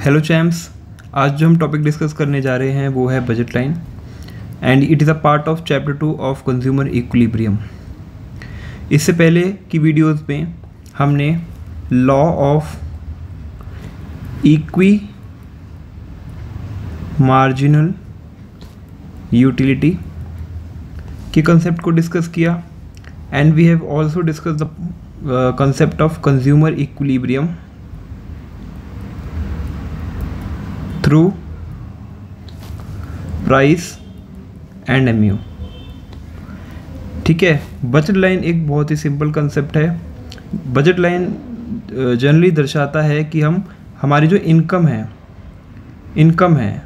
Hello champs, आज जो हम टॉपिक डिस्कस करने जा रहे हैं वो है budget line and it is a part of chapter 2 of consumer equilibrium. इससे पहले की वीडियोस में हमने law of equi marginal utility के कंसेप्ट को डिस्कस किया and we have also discuss the concept of consumer equilibrium through price and MU. ठीक है, बजट लाइन एक बहुत ही सिंपल कंसेप्ट है। बजट लाइन जनरली दर्शाता है कि हमारी जो इनकम है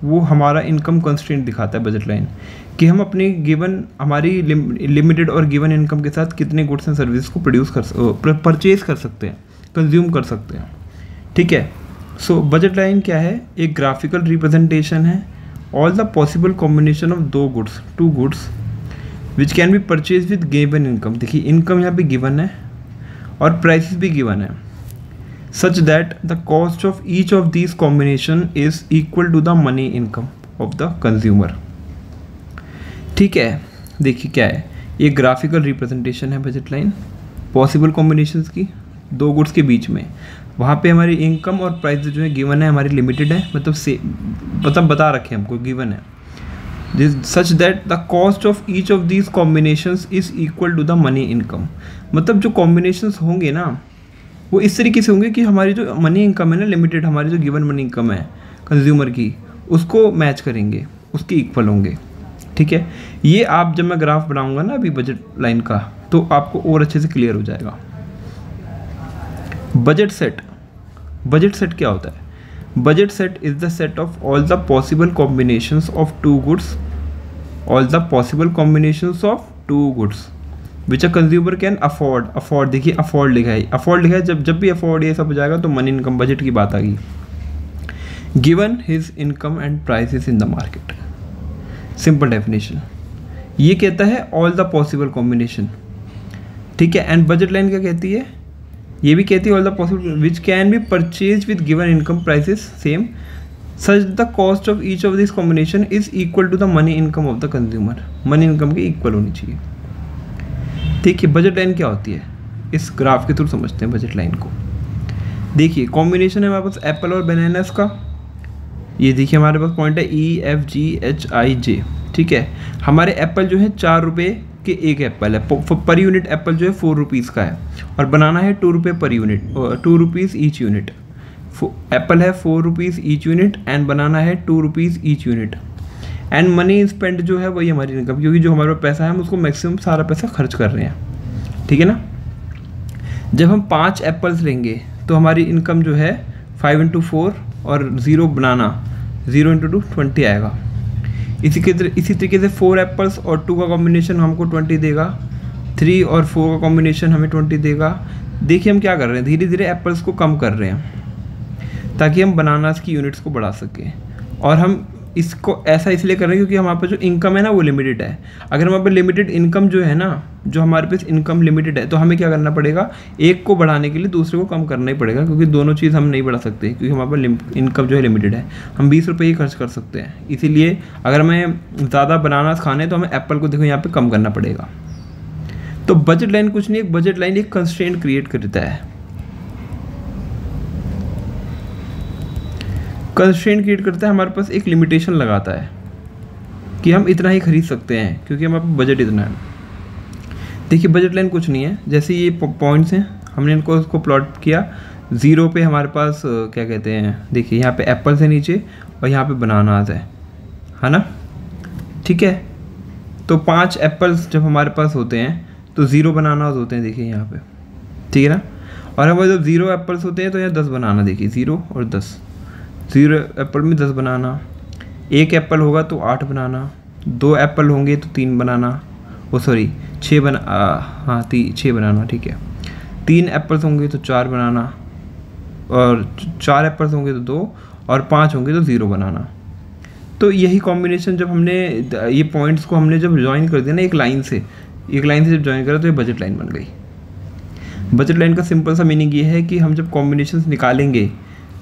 वो हमारा इनकम कंस्ट्रेंट दिखाता है बजट लाइन, कि हम अपनी गिवन हमारी लिमिटेड और गिवन इनकम के साथ कितने गुड्स एंड सर्विस को परचेज कर सकते हैं, कंज्यूम कर सकते हैं। ठीक है, सो बजट लाइन क्या है? एक ग्राफिकल रिप्रेजेंटेशन है all the possible combination of two goods which can be purchase with given income. देखिए, इनकम यहाँ पे गिवन है और प्राइसेस भी गिवन है, such that the cost of each of these combination is equal to the money income of the consumer। ठीक है, देखिए क्या है, ये ग्राफिकल रिप्रेजेंटेशन है बजट लाइन पॉसिबल कॉम्बिनेशंस की दो गुड्स के बीच में। वहाँ पे हमारी इनकम और प्राइस जो है गिवन है, हमारी लिमिटेड है, मतलब बता रखे हमको गिवन है, such that the cost of each of these combinations is equal to the money income. मतलब जो कॉम्बिनेशंस होंगे ना वो इस तरीके से होंगे कि हमारी जो मनी इनकम है ना, लिमिटेड हमारी जो गिवन मनी इनकम है कंज्यूमर की, उसको मैच करेंगे, उसके इक्वल होंगे। ठीक है, ये आप जब मैं ग्राफ बनाऊंगा ना अभी बजट लाइन का, तो आपको और अच्छे से क्लियर हो जाएगा। बजट सेट क्या होता है? Budget set is the set of all the possible combinations of two goods which a consumer can afford. देखिए अफोर्ड लिखा है, जब भी अफोर्ड ये सब हो जाएगा तो मनी इनकम बजट की बात आ गई। Given his income and prices in the market, simple definition. ये कहता है ऑल द पॉसिबल कॉम्बिनेशन। ठीक है, एंड बजट लाइन क्या कहती है? ये भी कहती है all the possible which can be purchase with given income prices same such the cost of each of this combination is equal to the money income of the consumer. Money income के equal होनी चाहिए। ठीक है, budget line क्या होती है? इस graph के थ्रू समझते हैं बजट लाइन को। देखिए कॉम्बिनेशन है हमारे पास एप्पल और बनानास का। ये देखिए हमारे पास पॉइंट है EFGHIJ। ठीक है, हमारे एप्पल जो है 4 रुपये के एक एप्पल है, पर यूनिट एप्पल जो है 4 रुपीज़ का है, और बनाना है 2 रुपये per unit, 2 rupees each unit. Apple है 4 रुपीज़ ईच यूनिट एंड बनाना है 2 rupees each unit. And money spend जो है वही हमारी इनकम, क्योंकि जो हमारे पास पैसा है हम उसको मैक्सिमम सारा पैसा खर्च कर रहे हैं। ठीक है ना। जब हम 5 एप्पल्स लेंगे तो हमारी इनकम जो है 5 × 4 और 0 बनाना 0 × 2 20 आएगा। इसी तरीके से 4 एप्पल्स और 2 का कॉम्बिनेशन हमको 20 देगा, 3 और 4 का कॉम्बिनेशन हमें 20 देगा। देखिए हम क्या कर रहे हैं, धीरे धीरे एप्पल्स को कम कर रहे हैं ताकि हम बनानास की यूनिट्स को बढ़ा सकें। और हम इसको ऐसा इसलिए कर रहे हैं क्योंकि हमारे पास जो इनकम है ना वो लिमिटेड है। अगर हमारे पास लिमिटेड इनकम जो है ना, जो हमारे पास इनकम लिमिटेड है, तो हमें क्या करना पड़ेगा, एक को बढ़ाने के लिए दूसरे को कम करना ही पड़ेगा, क्योंकि दोनों चीज़ हम नहीं बढ़ा सकते, क्योंकि हमारे पास इनकम जो है लिमिटेड है। हम 20 रुपये ही खर्च कर सकते हैं। इसीलिए अगर हमें ज़्यादा बनानास खाने हैं तो हमें एप्पल को देखो यहाँ पर कम करना पड़ेगा। तो बजट लाइन कुछ नहीं, बजट लाइन एक कंस्ट्रेंट क्रिएट करता है, कंस्ट्रेंट क्रिएट करता है, हमारे पास एक लिमिटेशन लगाता है कि हम इतना ही खरीद सकते हैं क्योंकि हमारे पास बजट इतना है। देखिए बजट लाइन कुछ नहीं है, जैसे ये पॉइंट्स हैं हमने इनको उसको प्लॉट किया। 0 पे हमारे पास क्या कहते हैं, देखिए यहाँ पे एप्पल्स है नीचे और यहाँ पे बनानास है ना। ठीक है, तो 5 एप्पल्स जब हमारे पास होते हैं तो 0 बनानास होते हैं, देखिए यहाँ पे। ठीक है ना। और हमारे जब 0 एप्पल्स होते हैं तो यहाँ 10 बनाना, देखिए 0 और 10, 0 एप्पल में 10 बनाना। 1 एप्पल होगा तो 8 बनाना, 2 एप्पल होंगे तो 3 बनाना, 6 बनाना। ठीक है, 3 एप्पल्स होंगे तो 4 बनाना, और 4 एप्पल्स होंगे तो 2, और 5 होंगे तो 0 बनाना। तो यही कॉम्बिनेशन जब हमने ये पॉइंट्स को हमने जब ज्वाइन कर दिया ना एक लाइन से जब ज्वाइन करा तो ये बजट लाइन बन गई। बजट लाइन का सिंपल सा मीनिंग ये है कि हम जब कॉम्बिनेशंस निकालेंगे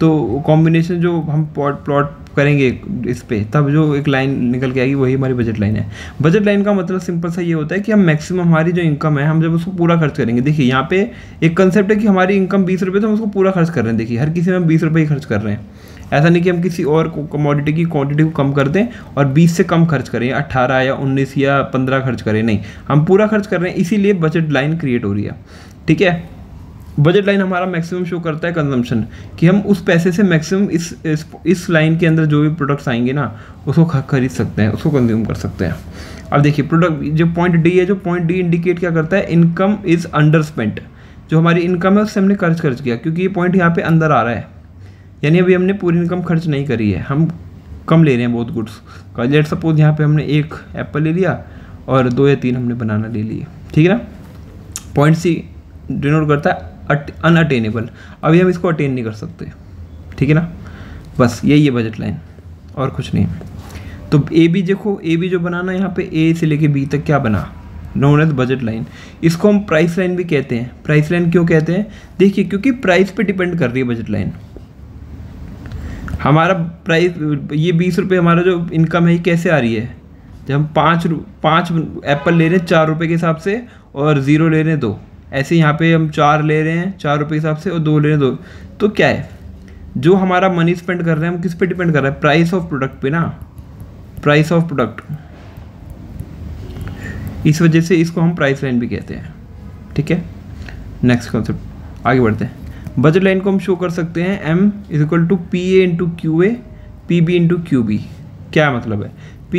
तो कॉम्बिनेशन जो हम प्लॉट करेंगे इस पे, तब जो एक लाइन निकल के आएगी वही हमारी बजट लाइन है। बजट लाइन का मतलब सिंपल सा ये होता है कि हम मैक्सिमम हमारी जो इनकम है हम जब उसको पूरा खर्च करेंगे। देखिए यहाँ पे एक कंसेप्ट है कि हमारी इनकम 20 रुपये, तो हम उसको पूरा खर्च कर रहे हैं। देखिए हर किसी में हम 20 रुपये ही खर्च कर रहे हैं, ऐसा नहीं कि हम किसी और कमोडिटी की क्वांटिटी को कम कर दें और 20 से कम खर्च करें, 18 या 19 या 15 खर्च करें, नहीं, हम पूरा खर्च कर रहे हैं, इसीलिए बजट लाइन क्रिएट हो रही है। ठीक है, बजट लाइन हमारा मैक्सिमम शो करता है कंजम्पशन, कि हम उस पैसे से मैक्सिमम इस लाइन के अंदर जो भी प्रोडक्ट्स आएंगे ना उसको खरीद सकते हैं, उसको कंज्यूम कर सकते हैं। अब देखिए प्रोडक्ट जो पॉइंट डी है, जो पॉइंट डी इंडिकेट क्या करता है, इनकम इज अंडर स्पेंट। जो हमारी इनकम है उससे हमने खर्च किया, क्योंकि ये पॉइंट यहाँ पे अंदर आ रहा है, यानी अभी हमने पूरी इनकम खर्च नहीं करी है, हम कम ले रहे हैं बहुत गुड्स का। लेट सपोज यहाँ पे हमने 1 एप्पल ले लिया और 2 या 3 हमने बनाना ले लिए, ठीक है ना। पॉइंट सी डिनोट करता है अनअटेनेबल, अभी हम इसको अटेन नहीं कर सकते, ठीक है ना। बस यही है बजट लाइन और कुछ नहीं। तो ए बी देखो, ए बी जो बनाना यहाँ पे ए से लेके बी तक क्या बना, नोन एज बजट लाइन। इसको हम प्राइस लाइन भी कहते हैं। प्राइस लाइन क्यों कहते हैं, देखिए क्योंकि प्राइस पे डिपेंड कर रही है बजट लाइन। हमारा प्राइस ये 20 रुपये हमारा जो इनकम है ये कैसे आ रही है, जब हम 5 एप्पल ले रहे हैं 4 रुपये के हिसाब से और 0 ले रहे हैं 2, ऐसे यहाँ पे हम 4 ले रहे हैं 4 रुपये के हिसाब से और 2 ले रहे हैं 2, तो क्या है जो हमारा मनी स्पेंड कर रहे हैं हम किस पे डिपेंड कर रहा है, प्राइस ऑफ प्रोडक्ट पे ना, प्राइस ऑफ प्रोडक्ट। इस वजह से इसको हम प्राइस लाइन भी कहते हैं, ठीक है। नेक्स्ट कॉन्सेप्ट आगे बढ़ते हैं। बजट लाइन को हम शो कर सकते हैं M = PA into QA, PB into QB। क्या मतलब है, P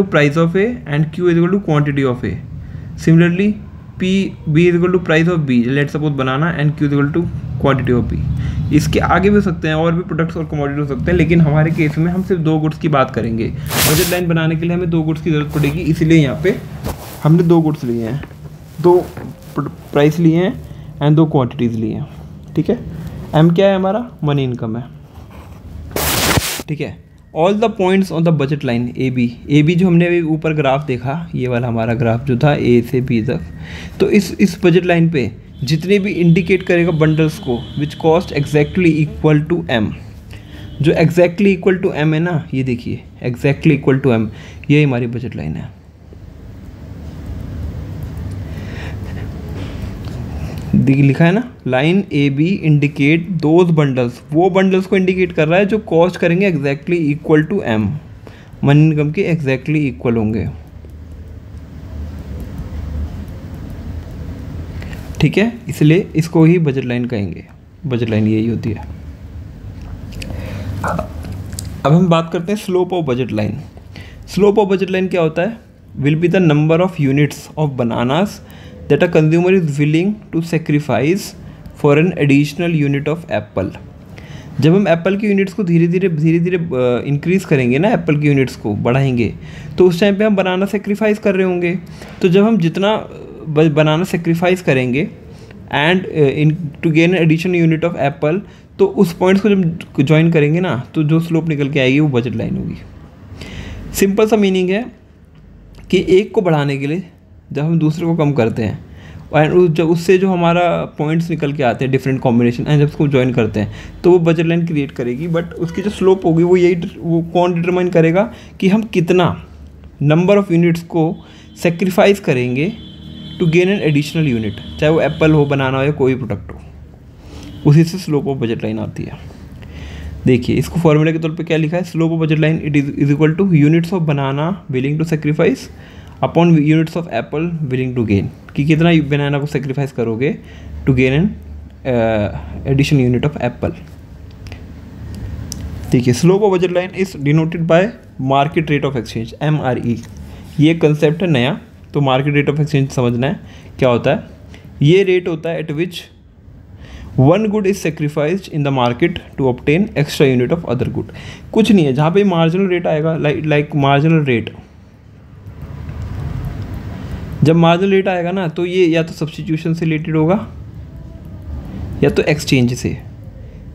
= price of A and Q = quantity of A। Similarly B = price of B, let suppose banana, and Q = quantity of B। इसके आगे भी हो सकते हैं, और भी प्रोडक्ट्स और कमोडिटी हो सकते हैं, लेकिन हमारे केस में हम सिर्फ 2 गुड्स की बात करेंगे। बजट लाइन बनाने के लिए हमें 2 गुड्स की ज़रूरत पड़ेगी, इसलिए यहाँ पे हमने 2 गुड्स लिए हैं, 2 प्राइस लिए हैं एंड 2 क्वांटिटीज़ लिए हैं, ठीक है। M क्या है हमारा, मनी इनकम है, ठीक है। All the points on the budget line A B जो हमने अभी ऊपर ग्राफ देखा, ये वाला हमारा ग्राफ जो था A से B तक, तो इस बजट लाइन पे जितने भी इंडिकेट करेगा बंडल्स को which cost exactly equal to M, जो एग्जैक्टली इक्वल टू M है ना, ये देखिए एग्जैक्टली इक्वल टू M, ये हमारी बजट लाइन है। लिखा है ना, line A B indicate those bundles, वो बंडल्स को इंडिकेट कर रहा है जो कॉस्ट करेंगे exactly equal to M, money income के एग्जैक्टली इक्वल होंगे, ठीक है। इसलिए इसको ही बजट लाइन कहेंगे, बजट लाइन यही होती है। अब हम बात करते हैं slope of budget line. Slope of budget line क्या होता है, will be the number of units of bananas that a consumer is willing to sacrifice for an additional unit of apple। जब हम एप्पल की यूनिट्स को धीरे धीरे increase करेंगे ना, एप्पल की यूनिट्स को बढ़ाएंगे, तो उस टाइम पे हम बनाना सेक्रीफाइस कर रहे होंगे। तो जब हम जितना बनाना सेक्रीफाइस करेंगे and to gain additional unit of apple, तो उस पॉइंट्स को जब ज्वाइन करेंगे ना, तो जो स्लोप निकल के आएगी वो बजट लाइन होगी। सिंपल सा मीनिंग है कि एक को बढ़ाने के लिए जब हम दूसरे को कम करते हैं एंड जब उससे जो हमारा पॉइंट्स निकल के आते हैं डिफरेंट कॉम्बिनेशन, एंड जब उसको ज्वाइन करते हैं तो वो बजट लाइन क्रिएट करेगी। बट उसकी जो स्लोप होगी वो कौन डिटरमाइन करेगा कि हम कितना नंबर ऑफ यूनिट्स को सेक्रीफाइस करेंगे to gain an additional unit, चाहे वो एप्पल हो, बनाना हो या कोई प्रोडक्ट हो, उसी से स्लोप ऑफ बजट लाइन आती है। देखिए इसको फॉर्मूले के तौर पे क्या लिखा है, slope of budget line it is equal to units of banana willing to sacrifice upon units of apple willing to gain, कि कितना बनाना को सेक्रीफाइस करोगे to gain an additional unit of apple. देखिए slope of budget line is denoted by market rate of exchange, MRE। ये concept है नया, तो market rate of exchange समझना है क्या होता है। ये रेट होता है at which one good is sacrificed in the market to obtain extra unit of other good. कुछ नहीं है, जहाँ पे मार्जिनल रेट आएगा, लाइक मार्जिनल रेट, जब मार्जिनल रेट आएगा ना, तो ये या तो सब्स्टिट्यूशन से रिलेटेड होगा या तो एक्सचेंज से।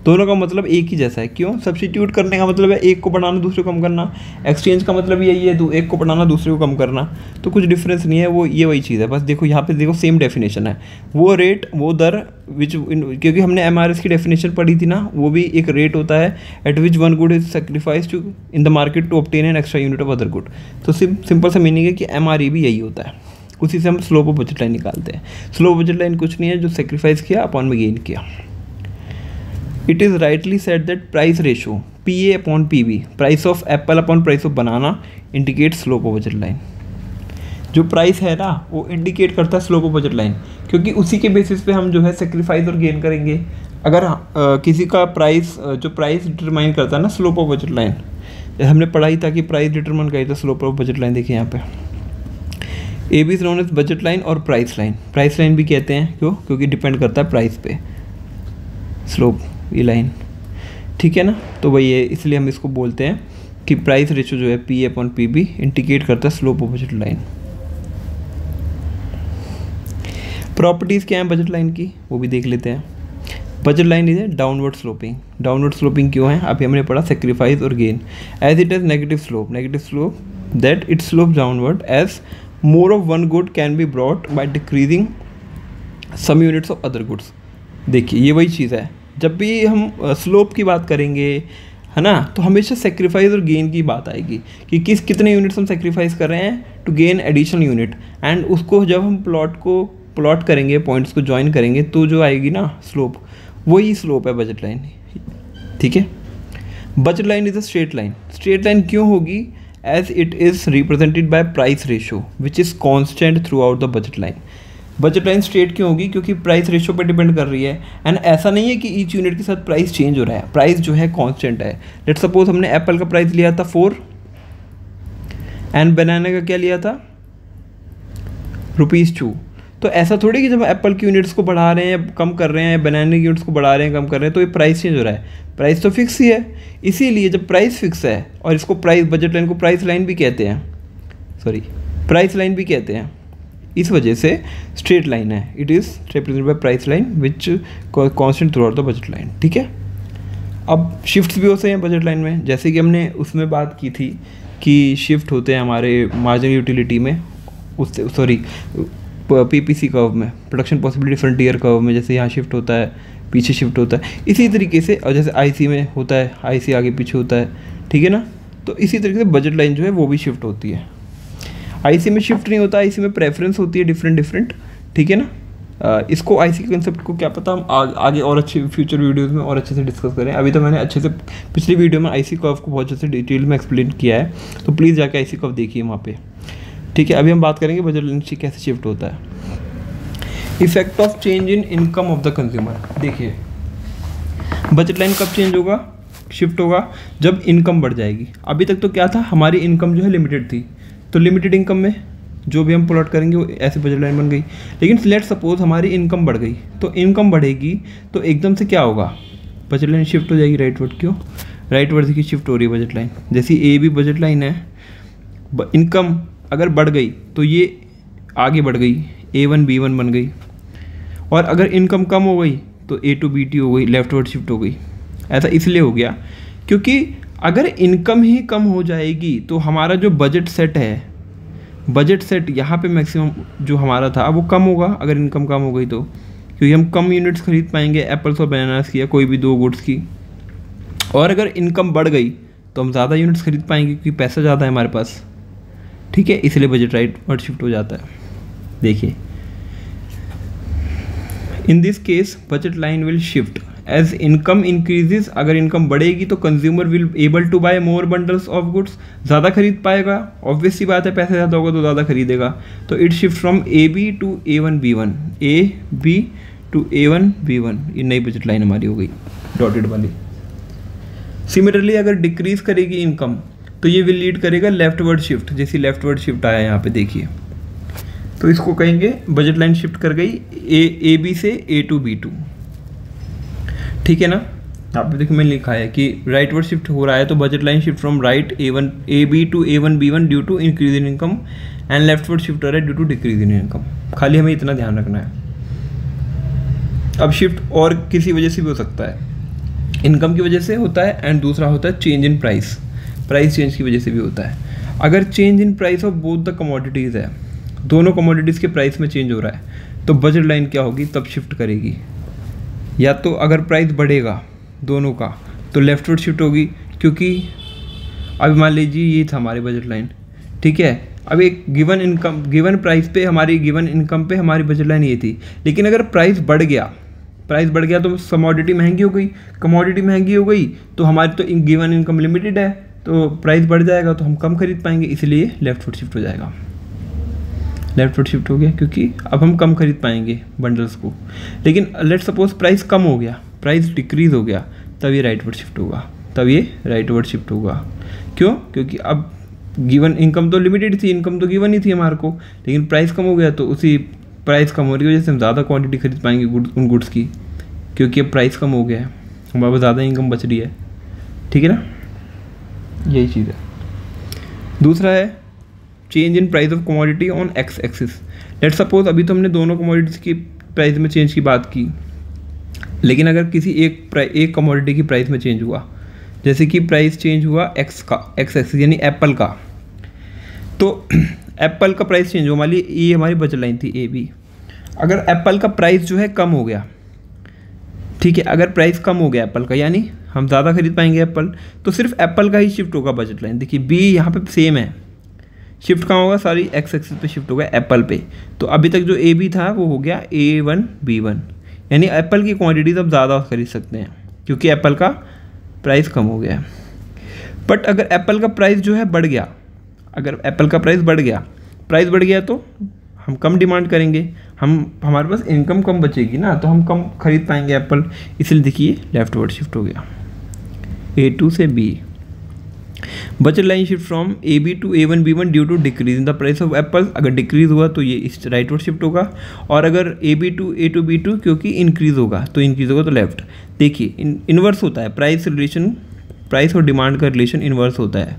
दोनों का मतलब एक ही जैसा है। क्यों? सब्स्टिट्यूट करने का मतलब है एक को बढ़ाना दूसरे को कम करना, एक्सचेंज का मतलब यही है एक को बढ़ाना दूसरे को कम करना, तो कुछ डिफरेंस नहीं है, वो ये वही चीज़ है। बस देखो यहाँ पे देखो सेम डेफिनेशन है, वो रेट वो दर विच, क्योंकि हमने MRS की डेफिनेशन पढ़ी थी ना, वो भी एक रेट होता है at which one good is sacrifice to in the market to obtain an extra unit of other good. तो सिंपल सा मीनिंग है कि MRE भी यही होता है, उसी से हम स्लोप ऑफ बजट लाइन निकालते हैं। स्लोप ऑफ बजट लाइन कुछ नहीं है, जो सेक्रीफाइस किया अपॉन में गेन किया। It is rightly said that price ratio PA upon PB, price of Apple upon price of banana, indicate slope of budget line. जो प्राइस है ना वो इंडिकेट करता है स्लोप ऑफ बजट लाइन, क्योंकि उसी के बेसिस पे हम जो है सेक्रीफाइस और गेन करेंगे। अगर किसी का प्राइस, जो प्राइस डिटरमाइन करता है ना स्लोप ऑफ बजट लाइन, हमने पढ़ाई था कि प्राइस डिटरमाइन करी था स्लोप ऑफ बजट लाइन। देखिए यहाँ पे AB is known as budget line और प्राइस लाइन। प्राइस लाइन भी कहते हैं, क्यों? क्योंकि डिपेंड करता है प्राइस पे स्लोप, ये लाइन, ठीक है ना। तो वही है, इसलिए हम इसको बोलते हैं कि प्राइस रेशो जो है PA अपॉन PB इंडिकेट करता है slope of budget line. Properties क्या हैं बजट लाइन की, वो भी देख लेते हैं। Budget line is downward sloping. Downward sloping क्यों है? अभी हमने पढ़ा सेक्रीफाइस और gain. As it is negative slope that it slope downward as more of one good can be brought by decreasing some units of other goods. देखिए ये वही चीज़ है, जब भी हम स्लोप की बात करेंगे है ना, तो हमेशा सेक्रीफाइस और गेन की बात आएगी कि कितने यूनिट्स हम सेक्रीफाइस कर रहे हैं to gain additional unit. And उसको जब हम प्लॉट करेंगे, पॉइंट्स को ज्वाइन करेंगे, तो जो आएगी ना स्लोप, वही स्लोप है बजट लाइन, ठीक है। Budget line is a straight line. Straight line क्यों होगी? As it is represented by price ratio which is constant throughout the budget line. Budget line straight क्यों होगी? क्योंकि प्राइस रेशो पे depend कर रही है। एंड ऐसा नहीं है कि ईच यूनिट के साथ प्राइस चेंज हो रहा है, प्राइस जो है कांस्टेंट है। लेट्स सपोज हमने एप्पल का प्राइस लिया था 4 एंड बनाना का क्या लिया था ₹2। तो ऐसा थोड़ी कि जब एप्पल की यूनिट्स को बढ़ा रहे हैं कम कर रहे हैं, बनाना की यूनिट्स को बढ़ा रहे हैं कम कर रहे हैं, तो ये प्राइस चेंज हो रहा है। प्राइस तो फिक्स ही है, इसीलिए जब प्राइस फिक्स है, और इसको प्राइस, बजट लाइन को प्राइस लाइन भी कहते हैं, प्राइस लाइन भी कहते हैं, इस वजह से स्ट्रेट लाइन है। It is represented by price line which constant through out the budget line, ठीक है। अब शिफ्ट्स भी होते हैं बजट लाइन में, जैसे कि हमने उसमें बात की थी कि शिफ्ट होते हैं हमारे मार्जिनल यूटिलिटी में, उससे PPC कर्व में, प्रोडक्शन पॉसिबिलिटी फ्रंटियर कर्व में, जैसे यहाँ शिफ्ट होता है, पीछे शिफ्ट होता है, इसी तरीके से। और जैसे IC में होता है, IC आगे पीछे होता है, ठीक है ना। तो इसी तरीके से बजट लाइन जो है वो भी शिफ्ट होती है। IC में शिफ्ट नहीं होता, IC में प्रेफरेंस होती है डिफरेंट, ठीक है ना। इसको IC के कंसेप्ट को क्या पता हम आगे और अच्छे फ्यूचर वीडियोज़ में और अच्छे से डिस्कस करें। अभी तो मैंने अच्छे से पिछली वीडियो में IC कर्व को बहुत अच्छे से डिटेल में एक्सप्लेन किया है, तो प्लीज़ जाके IC कर्व देखिए वहाँ पे, ठीक है। अभी हम बात करेंगे बजट लाइन कैसे शिफ्ट होता है। Effect of change in income of the consumer. देखिए बजट लाइन कब चेंज होगा, शिफ्ट होगा, जब इनकम बढ़ जाएगी। अभी तक तो क्या था, हमारी इनकम जो है लिमिटेड थी, तो लिमिटेड इनकम में जो भी हम प्लॉट करेंगे वो ऐसे बजट लाइन बन गई। लेकिन लेट सपोज हमारी इनकम बढ़ गई, तो इनकम बढ़ेगी तो एकदम से क्या होगा, बजट लाइन शिफ्ट हो जाएगी राइटवर्ड। क्यों? राइटवर्ड की शिफ्ट हो रही है बजट लाइन। जैसी AB बजट लाइन है, इनकम अगर बढ़ गई तो ये आगे बढ़ गई, A1 B1 बन गई, और अगर इनकम कम हो गई तो A to BT हो गई, लेफ्टवर्ड शिफ्ट हो गई। ऐसा इसलिए हो गया क्योंकि अगर इनकम ही कम हो जाएगी तो हमारा जो बजट सेट है, बजट सेट यहाँ पे मैक्सिमम जो हमारा था वो कम होगा अगर इनकम कम हो गई तो, क्योंकि हम कम यूनिट्स खरीद पाएंगे एप्पल्स और बनानास की या कोई भी 2 गुड्स की। और अगर इनकम बढ़ गई तो हम ज़्यादा यूनिट्स खरीद पाएंगे क्योंकि पैसा ज़्यादा है हमारे पास, ठीक है। इसलिए बजट राइटवर्ड शिफ्ट हो जाता है। देखिए in this case budget line will shift as income increases. अगर इनकम बढ़ेगी तो consumer will able to buy more bundles of goods, ज़्यादा खरीद पाएगा, ऑब्वियस सी बात है, पैसा ज़्यादा होगा तो ज़्यादा खरीदेगा। तो it shift from AB to A1 B1, AB to A1 B1, ये नई बजट लाइन हमारी हो गई डॉटेड वाली। सिमिलरली अगर डिक्रीज करेगी इनकम तो ये विल लीड करेगा लेफ्टवर्ड शिफ्ट, जैसी लेफ्टवर्ड शिफ्ट आया यहाँ पे देखिए, तो इसको कहेंगे बजट लाइन शिफ्ट कर गई AB से A to B2, ठीक है ना। यहाँ पे देखिए मैंने लिखा है कि राइटवर्ड शिफ्ट हो रहा है तो budget line shift from right AB to A1 B1 due to increase in income, and leftward shift हो रहा है due to decrease in income. खाली हमें इतना ध्यान रखना है। अब शिफ्ट और किसी वजह से भी हो सकता है। इनकम की वजह से होता है, एंड दूसरा होता है change in price, price change की वजह से भी होता है। अगर change in price of both the commodities है, दोनों कमोडिटीज़ के प्राइस में चेंज हो रहा है, तो बजट लाइन क्या होगी, तब शिफ्ट करेगी। या तो अगर प्राइस बढ़ेगा दोनों का तो लेफ्टवर्ड शिफ्ट होगी, क्योंकि अभी मान लीजिए ये था हमारी बजट लाइन, ठीक है। अब एक गिवन इनकम, गिवन प्राइस पे हमारी, गिवन इनकम पे हमारी बजट लाइन ये थी, लेकिन अगर प्राइस बढ़ गया तो कमोडिटी महंगी हो गई, कमोडिटी महंगी हो गई तो हमारी तो गिवन इनकम लिमिटेड है, तो प्राइस बढ़ जाएगा तो हम कम खरीद पाएंगे, इसलिए लेफ्टवर्ड शिफ्ट हो जाएगा। लेफ्टवर्ड शिफ्ट हो गया क्योंकि अब हम कम खरीद पाएंगे बंडल्स को। लेकिन लेट सपोज प्राइस कम हो गया, प्राइस डिक्रीज हो गया, तब ये राइटवर्ड शिफ्ट होगा, तब ये राइटवर्ड शिफ्ट होगा। क्यों? क्योंकि अब गिवन इनकम तो लिमिटेड थी, इनकम तो गिवन ही थी हमारे को, लेकिन प्राइस कम हो गया तो उसी प्राइस कम होने की वजह से हम ज़्यादा क्वांटिटी खरीद पाएंगे उन गुड्स की, क्योंकि अब प्राइस कम हो गया है, हमारे पास ज़्यादा इनकम बच रही है, ठीक है ना, यही चीज़ है। दूसरा है change in price of commodity on x axis. Let suppose अभी तो हमने दोनों कमोडिटीज़ की प्राइस में चेंज की बात की, लेकिन अगर किसी एक कमोडिटी की प्राइस में चेंज हुआ, जैसे कि प्राइस चेंज हुआ एक्स एक्सिस यानी एप्पल का, तो एप्पल का प्राइस चेंज हुआ, मान ली ये हमारी बजट लाइन थी ए बी। अगर एप्पल का प्राइस जो है कम हो गया, ठीक है, अगर प्राइस कम हो गया एप्पल का, यानी हम ज़्यादा खरीद पाएंगे एप्पल, तो सिर्फ एप्पल का ही शिफ्ट होगा बजट लाइन। देखिए बी यहाँ पे सेम है, शिफ्ट कहाँ होगा, सारी एक्स एक्सिस पे शिफ्ट होगा एप्पल पे। तो अभी तक जो ए बी था वो हो गया A1 B1, यानी एप्पल की क्वांटिटीज अब ज़्यादा खरीद सकते हैं क्योंकि एप्पल का प्राइस कम हो गया है। बट अगर एप्पल का प्राइस जो है बढ़ गया, अगर एप्पल का प्राइस बढ़ गया तो हम कम डिमांड करेंगे, हमारे पास इनकम कम बचेगी ना, तो हम कम खरीद पाएंगे एप्पल, इसलिए देखिए लेफ्टवर्ड शिफ्ट हो गया A2 से B। Budget line shift from AB to A1 B1 due to decrease in the price of apple. अगर डिक्रीज हुआ तो ये इस राइटवर्ड शिफ्ट होगा, और अगर AB टू A2 B2 क्योंकि इंक्रीज होगा तो लेफ्ट। देखिए इन्वर्स होता है, प्राइस और डिमांड का रिलेशन इन्वर्स होता है।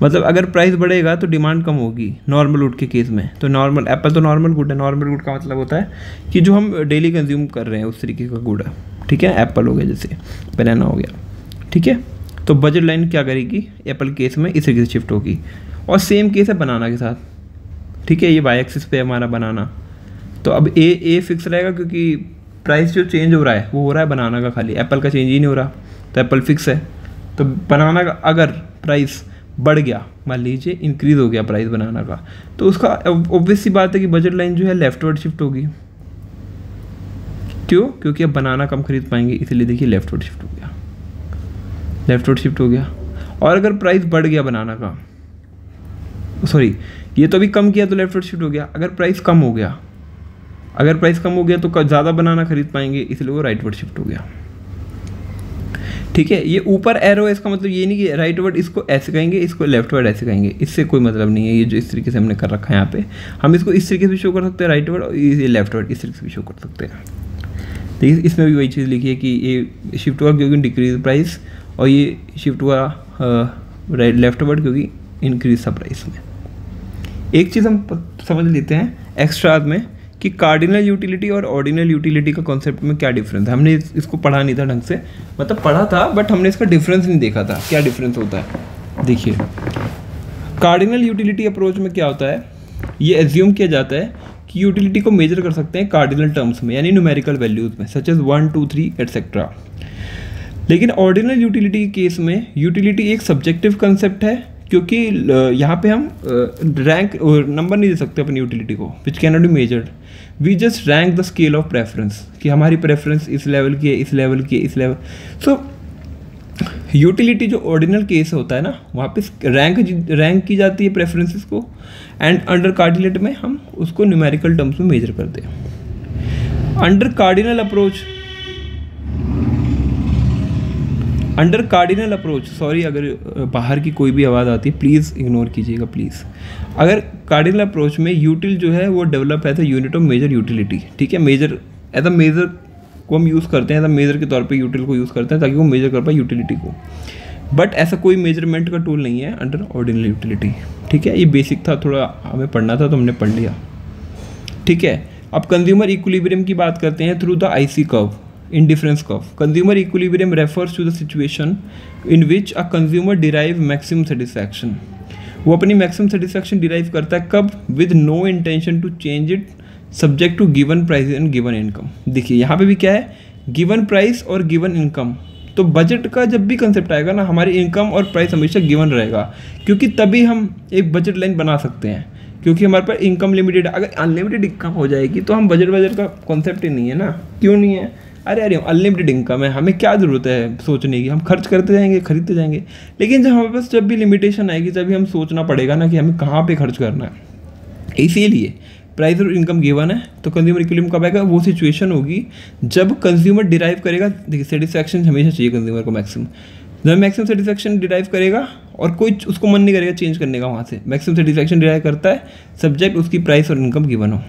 मतलब अगर प्राइस बढ़ेगा तो डिमांड कम होगी नॉर्मल गुड के केस में। तो नॉर्मल एप्पल तो नॉर्मल गुड है, नॉर्मल गुड का मतलब होता है कि जो हम डेली कंज्यूम कर रहे हैं उस तरीके का गुड है, ठीक है। एप्पल हो गया, जैसे बनाना हो गया, ठीक है। तो बजट लाइन क्या करेगी, एप्पल केस में इस तरीके से शिफ्ट होगी। और सेम केस है बनाना के साथ, ठीक है। ये वाई एक्सिस पे हमारा बनाना, तो अब ए फिक्स रहेगा क्योंकि प्राइस जो चेंज हो रहा है वो हो रहा है बनाना का खाली, एप्पल का चेंज ही नहीं हो रहा, तो एप्पल फिक्स है। तो बनाना का अगर प्राइस बढ़ गया, मान लीजिए इंक्रीज हो गया प्राइस बनाना का, तो उसका ऑब्वियस सी बात है कि बजट लाइन जो है लेफ्टवर्ड शिफ्ट होगी। क्यों? क्योंकि अब बनाना कम खरीद पाएंगे, इसलिए देखिए लेफ्टवर्ड शिफ्ट हो गया, लेफ्टवर्ड शिफ्ट हो गया। और अगर प्राइस बढ़ गया बनाना का, सॉरी ये तो अभी कम किया तो लेफ्टवर्ड शिफ्ट हो गया। अगर प्राइस कम हो गया, तो ज़्यादा बनाना खरीद पाएंगे, इसलिए वो राइटवर्ड शिफ्ट हो गया, ठीक है। ये ऊपर एरो है, इसका मतलब ये नहीं कि राइटवर्ड इसको ऐसे कहेंगे, इसको लेफ्टवर्ड ऐसे कहेंगे, इससे कोई मतलब नहीं है। ये जो इस तरीके से हमने कर रखा है यहाँ पे, हम इसको इस तरीके से भी शो कर सकते हैं राइटवर्ड, और ये लेफ्टवर्ड इस तरीके से भी शो कर सकते हैं। तो इसमें भी वही चीज़ लिखी है कि ये शिफ्ट हुआ क्योंकि डिक्रीज प्राइस, और ये शिफ्ट हुआ लेफ्टवर्ड क्योंकि इंक्रीज था प्राइस में। एक चीज़ हम समझ लेते हैं एक्स्ट्रा में कि कार्डिनल यूटिलिटी और ऑर्डिनल यूटिलिटी का कॉन्सेप्ट में क्या डिफरेंस है। हमने इसको पढ़ा नहीं था ढंग से, मतलब पढ़ा था बट हमने इसका डिफरेंस नहीं देखा था, क्या डिफरेंस होता है। देखिए कार्डिनल यूटिलिटी अप्रोच में क्या होता है, ये एज्यूम किया जाता है कि यूटिलिटी को मेजर कर सकते हैं कार्डिनल टर्म्स में, यानी न्यूमेरिकल वैल्यूज में, सच एज 1 2 3 एटसेट्रा। लेकिन ऑर्डिनल यूटिलिटी के केस में यूटिलिटी एक सब्जेक्टिव कंसेप्ट है, क्योंकि यहाँ पे हम रैंक नंबर नहीं दे सकते अपनी यूटिलिटी को, which can not be measured. We just rank the scale of preference, कि हमारी प्रेफरेंस इस लेवल की है, इस लेवल की है, इस लेवल। सो यूटिलिटी जो ऑर्डिनल केस होता है ना, वहाँ पे रैंक की जाती है प्रेफरेंसेस को, एंड अंडर कार्डिनेट में हम उसको न्यूमेरिकल टर्म्स में मेजर करते हैं। अंडर कार्डिनल अप्रोच, सॉरी अगर बाहर की कोई भी आवाज़ आती है प्लीज़ इग्नोर कीजिएगा प्लीज़। अगर कार्डिनल अप्रोच में यूटिल जो है वो डेवलप है तो यूनिट ऑफ मेजर यूटिलिटी, ठीक है। मेजर एज अ मेजर को हम यूज़ करते हैं, एज अ मेजर के तौर पे यूटिल को यूज़ करते हैं ताकि वो मेजर कर पाए यूटिलिटी को। बट ऐसा कोई मेजरमेंट का टूल नहीं है अंडर ऑर्डिनल यूटिलिटी, ठीक है। ये बेसिक था, थोड़ा हमें पढ़ना था तो हमने पढ़ लिया, ठीक है। अब कंज्यूमर इक्विलिब्रियम की बात करते हैं through the IC curve. indifference curve. Consumer equilibrium refers to the situation in which a consumer derive maximum satisfaction. वो अपनी maximum satisfaction derive करता है कब? With no intention to change it subject to given price and given income. देखिए यहाँ पे भी क्या है, given price और given income. तो बजट का जब भी कंसेप्ट आएगा ना, हमारी इनकम और प्राइस हमेशा गिवन रहेगा, क्योंकि तभी हम एक बजट लाइन बना सकते हैं, क्योंकि हमारे पास इनकम लिमिटेड। अगर अनलिमिटेड इनकम हो जाएगी तो हम बजट का कॉन्सेप्ट ही नहीं है ना। क्यों नहीं है? अरे अनलिमिटेड इनकम है, हमें क्या ज़रूरत है सोचने की, हम खर्च करते जाएंगे, खरीदते जाएंगे। लेकिन जब हमारे पास जब भी लिमिटेशन आएगी तभी हम सोचना पड़ेगा ना कि हमें कहाँ पे खर्च करना है। इसीलिए प्राइस और इनकम गिवन है, तो कंज्यूमर इक्विलिब्रियम कब आएगा? वो सिचुएशन होगी जब कंज्यूमर डिराइव करेगा, देखिए सेटिस्फैक्शन हमेशा चाहिए कंज्यूमर को मैक्सिमम, जब मैक्सिमम सेटिस्फैक्शन डिराइव करेगा और कोई उसको मन नहीं करेगा चेंज करने का, वहाँ से मैक्सिमम सेटिस्फैक्शन डिराइव करता है सब्जेक्ट उसकी प्राइस और इनकम गिवन हो।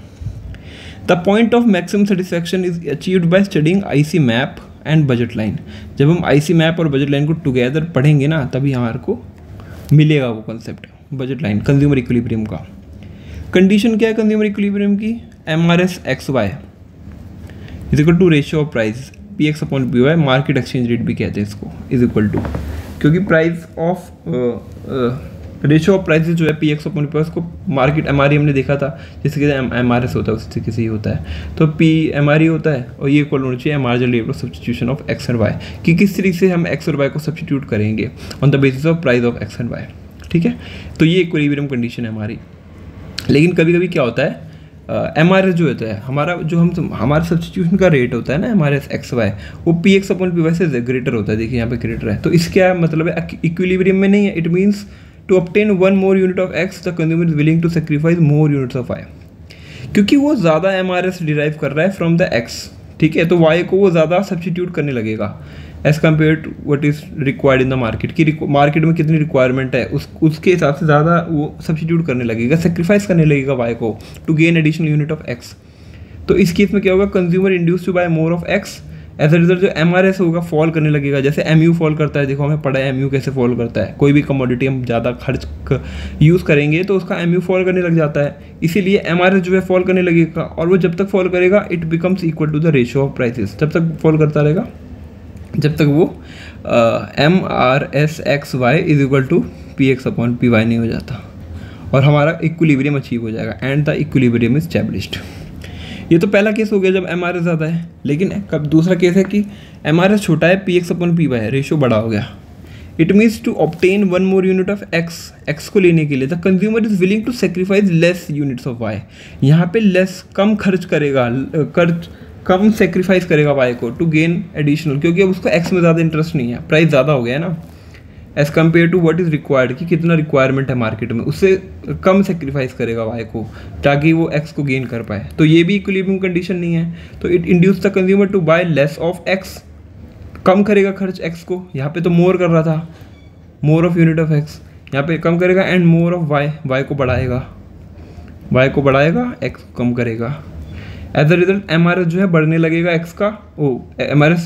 The point of maximum satisfaction is achieved by studying IC map and budget line. जब हम आईसी मैप और बजट लाइन को टुगेदर पढ़ेंगे ना, तभी हमारे को मिलेगा वो concept budget line consumer equilibrium का। कंडीशन क्या है कंज्यूमर इक्विलिब्रियम की? MRS X Y is equal to ratio of price P X upon P Y, market exchange rate भी कहते हैं इसको, इज इक्वल टू, क्योंकि price of ratio of price जो है P X upon P Y, उसको market M R E हमने देखा था, जैसे कि एम आर एस होता है उस तरीके से ही होता है, तो पी एम आर ई होता है और ये इक्वल होना चाहिए marginal level of substitution of X and Y, कि किस तरीके से हम एक्स और वाई को सब्स्टिट्यूट करेंगे on the basis of price of X and Y. ठीक है, तो ये इक्विलिब्रियम कंडीशन है हमारी। लेकिन कभी कभी क्या होता है, एम आर एस जो होता है हमारा, जो हम हमारे सब्स्टिट्यूशन का रेट होता है ना M R S X Y, वो P X upon P Y से ग्रेटर होता है। देखिए यहाँ पे ग्रेटर है, तो इसका मतलब है इक्विलिब्रियम में नहीं है। It means to obtain 1 more unit of X the consumer is willing to sacrifice more units of Y, क्योंकि वो ज़्यादा एम आर एस डिराइव कर रहा है फ्रॉम द एक्स। ठीक है, तो वाई को वो ज़्यादा सब्स्टिट्यूट करने लगेगा as compare to what is required in the market, की मार्केट में कितनी रिक्वायरमेंट है उसके हिसाब से ज़्यादा वो सब्स्टिट्यूट करने लगेगा, सेक्रीफाइस करने लगेगा वाई को to gain additional unit of X. तो इस केस में क्या होगा, consumer induce to buy more of X, as a result जो एम आर एस होगा फॉल करने लगेगा। जैसे एम यू फॉल करता है, देखो हमें पढ़ा है एम यू कैसे फॉल करता है, कोई भी कमोडिटी हम ज़्यादा खर्च यूज़ करेंगे तो उसका एम यू फॉल करने लग जाता है, इसीलिए एम आर एस जो है फॉल करने लगेगा, और वो जब तक फॉल करेगा it becomes equal to the ratio of prices, जब तक फॉल करता रहेगा जब तक वो M R S X Y is equal to P X upon P Y नहीं हो जाता, और हमारा इक्विलिब्रियम अचीव हो जाएगा and the equilibrium is established. ये तो पहला केस हो गया जब एम आर एस ज़्यादा है। लेकिन कब दूसरा केस है कि एम आर एस छोटा है, P X upon P Y है, रेशियो बड़ा हो गया। It means to obtain 1 more unit of X को लेने के लिए the consumer is willing to sacrifice less units of Y. यहाँ पे लेस कम खर्च करेगा, कम सेक्रीफाइस करेगा वाई को टू गेन एडिशनल, क्योंकि अब उसको एक्स में ज़्यादा इंटरेस्ट नहीं है, प्राइस ज़्यादा हो गया है ना, as compare to what is required, कि कितना रिक्वायरमेंट है मार्केट में, उससे कम सेक्रीफाइस करेगा वाई को ताकि वो एक्स को गेन कर पाए। तो ये भी इक्विलिब्रियम कंडीशन नहीं है। तो it induce the consumer to buy less of X, कम करेगा खर्च एक्स को, यहाँ पे तो मोर कर रहा था, more of unit of X, यहाँ पे कम करेगा, and more of Y, Y को बढ़ाएगा, एक्स को कम करेगा। As a result M R S जो है बढ़ने लगेगा एक्स का, एम आर एस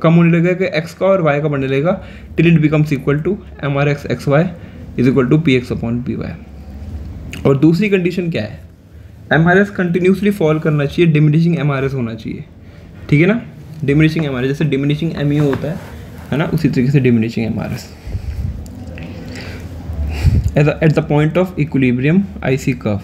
कम होने लगेगा एक्स का और वाई का बढ़ने लगेगा, till it becomes equal to M R X X Y is equal to P X upon P Y. और दूसरी कंडीशन क्या है, M R S continuously fall करना चाहिए, डिमिनिशिंग एम आर एस होना चाहिए। ठीक है ना, डिमिनिशिंग एम आर एस, जैसे डिमिनिशिंग एम यू होता है ना, उसी तरीके से diminishing M R S. At the point of equilibrium I C curve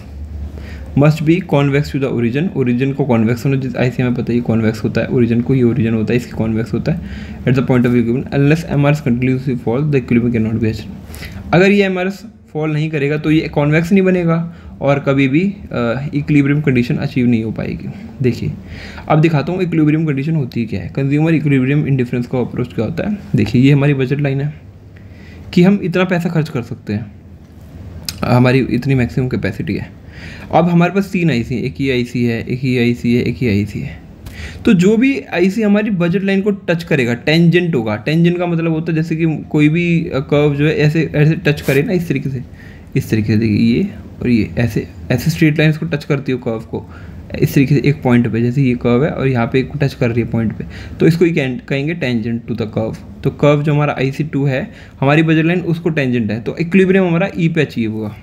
must be convex to the origin, origin को कॉन्वेक्स होना, जिस आई सी हमें पता है कॉन्वेक्स होता है, ओरिजिन को ये ओरिजिन होता है, इसकी कॉन्वेक्स होता है। At the point of equilibrium unless M R S continuously fall the equilibrium can not be achieved. अगर ये एम आर एस फॉल नहीं करेगा तो ये कॉन्वेक्स नहीं बनेगा और कभी भी इक्विलिब्रियम कंडीशन अचीव नहीं हो पाएगी। देखिए अब दिखाता हूँ इक्विलिब्रियम कंडीशन होती क्या है, कंज्यूमर इक्विलिब्रियम इंडिफरेंस का अप्रोच क्या होता है। देखिए ये हमारी बजट लाइन है कि हम इतना पैसा खर्च कर सकते हैं, हमारी इतनी मैक्सिमम कैपेसिटी है। अब हमारे पास 3 आईसी है, एक ही आईसी है, एक ही आईसी है, एक ही आईसी है। तो जो भी आईसी हमारी बजट लाइन को टच करेगा टेंजेंट होगा। टेंजेंट का मतलब होता है जैसे कि कोई भी कर्व जो है ऐसे ऐसे टच करे ना, इस तरीके से देखिए ये और ये ऐसे स्ट्रेट लाइन्स को टच करती है कर्व को इस तरीके से एक पॉइंट पे, जैसे ये कर्व है और यहाँ पे एक टच कर रही है पॉइंट पे, तो इसको ही कहेंगे टेंजेंट टू द कर्व। तो कर्व जो हमारा IC2 है हमारी बजट लाइन उसको टेंजेंट है, तो इक्विलिब्रियम हमारा ई पे अचीव हुआ।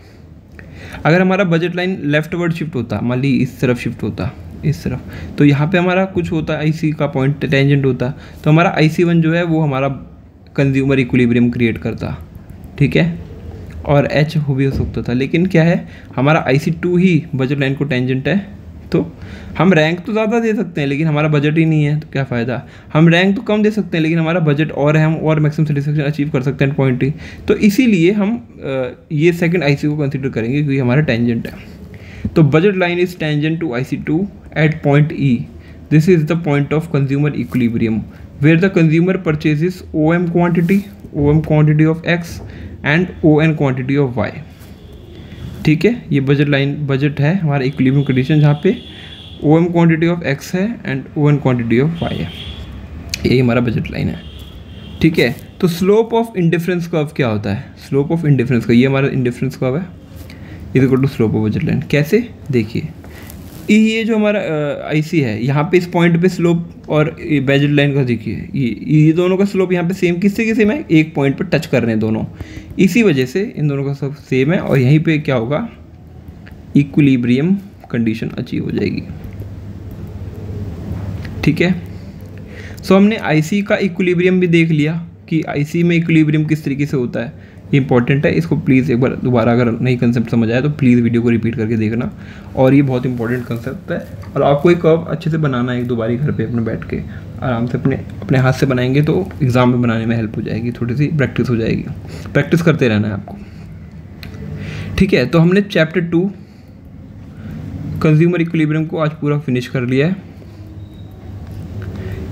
अगर हमारा बजट लाइन लेफ्टवर्ड शिफ्ट होता, मान ली इस तरफ शिफ्ट होता, इस तरफ। तो यहाँ पे हमारा कुछ होता है, IC का पॉइंट टेंजेंट होता, तो हमारा IC1 जो है वो हमारा कंज्यूमर इक्विलिब्रियम क्रिएट करता, ठीक है, और H हो भी हो सकता था, लेकिन क्या है हमारा IC2 ही बजट लाइन को टेंजेंट है। तो हम रैंक तो ज़्यादा दे सकते हैं लेकिन हमारा बजट ही नहीं है, तो क्या फ़ायदा। हम रैंक तो कम दे सकते हैं लेकिन हमारा बजट और है, हम और मैक्सिमम सेटिस्फेक्शन अचीव कर सकते हैं पॉइंट ही। तो इसीलिए हम ये सेकंड IC को कंसिडर करेंगे क्योंकि हमारा टेंजेंट है। तो budget line is tangent to IC2 at point E। This is the point of consumer equilibrium where the consumer purchases OM quantity of X and ON quantity of Y, ठीक है। ये budget line budget है हमारा equilibrium condition जहाँ पे OM quantity of X है and ON quantity of Y है, यही हमारा बजट लाइन है, ठीक है। तो स्लोप ऑफ इंडिफरेंस कर्व क्या होता है, स्लोप ऑफ इंडिफरेंस कर्व, ये हमारा इंडिफरेंस कर्व है, is equal to slope of budget line. कैसे, देखिए ये जो हमारा IC है यहाँ पे इस पॉइंट पे स्लोप और बजट लाइन का देखिए ये दोनों का स्लोप यहाँ पे सेम किससे के सेम है, एक पॉइंट पे टच कर रहे हैं दोनों, इसी वजह से इन दोनों का सब सेम है और यहीं पे क्या होगा, इक्विलिब्रियम कंडीशन अचीव हो जाएगी, ठीक है। सो हमने IC का इक्विलिब्रियम भी देख लिया कि IC में इक्विलिब्रियम किस तरीके से होता है, ये इंपॉर्टेंट है, इसको प्लीज़ एक बार दोबारा अगर नई कंसेप्ट समझ आए तो प्लीज़ वीडियो को रिपीट करके देखना, और ये बहुत इंपॉर्टेंट कंसेप्ट है। और आपको एक कर्व अच्छे से बनाना है, एक दो बारी घर पे अपने बैठ के आराम से अपने हाथ से बनाएंगे तो एग्ज़ाम में बनाने में हेल्प हो जाएगी, थोड़ी सी प्रैक्टिस हो जाएगी, प्रैक्टिस करते रहना है आपको, ठीक है। तो हमने चैप्टर 2 कंज्यूमर इक्विलिब्रियम को आज पूरा फिनिश कर लिया है।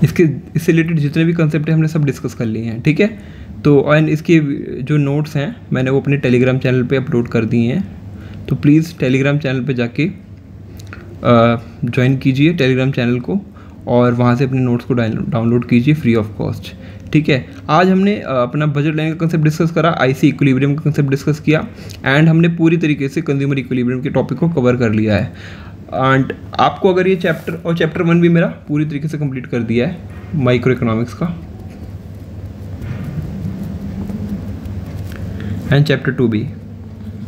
इससे रिलेटेड जितने भी कंसेप्ट हैं हमने सब डिस्कस कर लिए हैं, ठीक है। तो एंड इसके जो नोट्स हैं मैंने वो अपने टेलीग्राम चैनल पे अपलोड कर दिए हैं, तो प्लीज़ टेलीग्राम चैनल पे जाके ज्वाइन कीजिए टेलीग्राम चैनल को और वहाँ से अपने नोट्स को डाउनलोड कीजिए फ्री ऑफ कॉस्ट, ठीक है। आज हमने अपना बजट लाइन का कंसेप्ट डिस्कस करा, IC इक्विलिब्रियम का कंसेप्ट डिस्कस किया एंड हमने पूरी तरीके से कंज्यूमर इक्विलिब्रियम के टॉपिक को कवर कर लिया है। एंड आपको अगर ये चैप्टर और चैप्टर 1 भी मेरा पूरी तरीके से कंप्लीट कर दिया है माइक्रो इकोनॉमिक्स का, एंड चैप्टर 2 भी,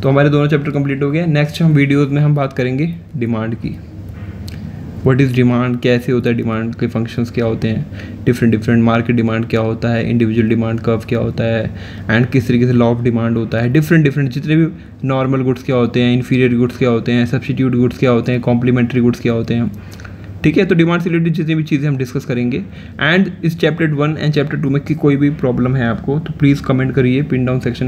तो हमारे दोनों चैप्टर कंप्लीट हो गए। नेक्स्ट हम वीडियोज़ में हम बात करेंगे डिमांड की, व्हाट इज़ डिमांड, कैसे होता है डिमांड के फंक्शंस क्या होते हैं, डिफरेंट मार्केट डिमांड क्या होता है, इंडिविजुअल डिमांड कर्व क्या होता है एंड किस तरीके से लॉ ऑफ डिमांड होता है, डिफरेंट जितने भी नॉर्मल गुड्स क्या होते हैं, इन्फीरियर गुड्स क्या होते हैं, सब्स्टिट्यूट गुड्स क्या होते हैं, कॉम्प्लीमेंट्री गुड्स क्या होते हैं, ठीक है। तो डिमांड से रिलेटेड जितनी भी चीज़ें हम डिस्कस करेंगे। एंड इस चैप्टर 1 एंड चैप्टर 2 में की कोई भी प्रॉब्लम है आपको तो प्लीज़ कमेंट करिए, कमेंट सेक्शन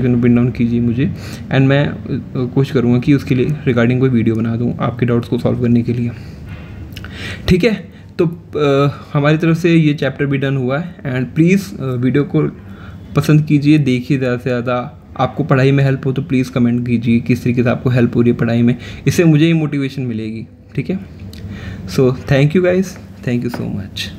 में पिन डाउन कीजिए मुझे, एंड मैं कोशिश करूँगा कि उसके लिए रिगार्डिंग कोई वीडियो बना दूँ आपके डाउट्स को सॉल्व करने के लिए, ठीक है। तो हमारी तरफ से ये चैप्टर भी डन हुआ है एंड प्लीज़ वीडियो को पसंद कीजिए, देखिए ज़्यादा से ज़्यादा। आपको पढ़ाई में हेल्प हो तो प्लीज़ कमेंट कीजिए किस तरीके से आपको हेल्प हो रही है पढ़ाई में, इससे मुझे ही मोटिवेशन मिलेगी, ठीक है। So thank you guys, thank you so much.